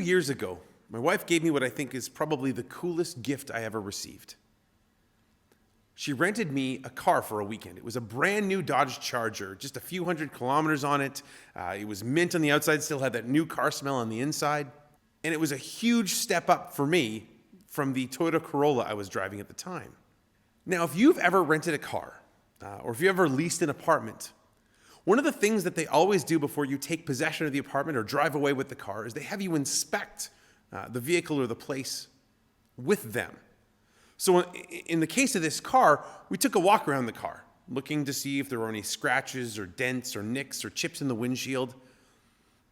years ago, my wife gave me what I think is probably the coolest gift I ever received. She rented me a car for a weekend. It was a brand new Dodge Charger, just a few hundred kilometers on it. It was mint on the outside, still had that new car smell on the inside. And it was a huge step up for me from the Toyota Corolla I was driving at the time. Now, if you've ever rented a car, or if you ever leased an apartment, one of the things that they always do before you take possession of the apartment or drive away with the car is they have you inspect the vehicle or the place with them. So in the case of this car, we took a walk around the car, looking to see if there were any scratches or dents or nicks or chips in the windshield.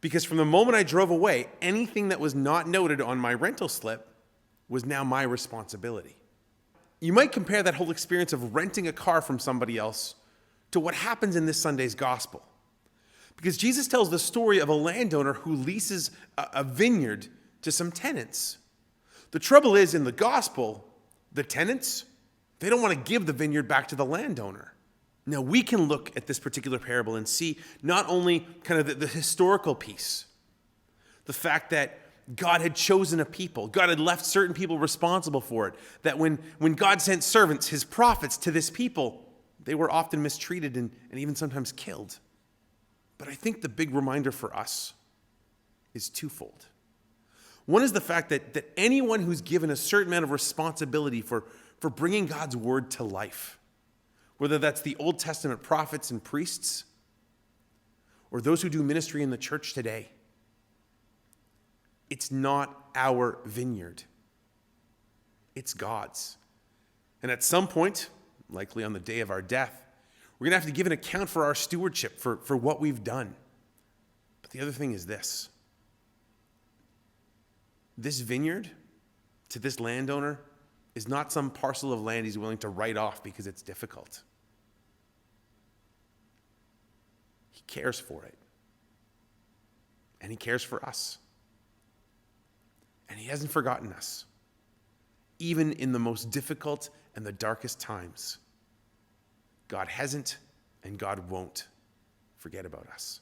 Because from the moment I drove away, anything that was not noted on my rental slip was now my responsibility. You might compare that whole experience of renting a car from somebody else to what happens in this Sunday's gospel. Because Jesus tells the story of a landowner who leases a vineyard to some tenants. The trouble is, in the gospel, the tenants, they don't want to give the vineyard back to the landowner. Now, we can look at this particular parable and see not only kind of the historical piece, the fact that God had chosen a people, God had left certain people responsible for it, that when God sent servants, his prophets, to this people, they were often mistreated and even sometimes killed. But I think the big reminder for us is twofold. One is the fact that anyone who's given a certain amount of responsibility for bringing God's word to life, whether that's the Old Testament prophets and priests, or those who do ministry in the church today, it's not our vineyard. It's God's. And at some point, likely on the day of our death, we're going to have to give an account for our stewardship, for what we've done. But the other thing is this. This vineyard to this landowner is not some parcel of land he's willing to write off because it's difficult. He cares for it. And he cares for us. And he hasn't forgotten us, even in the most difficult and the darkest times. God hasn't and God won't forget about us.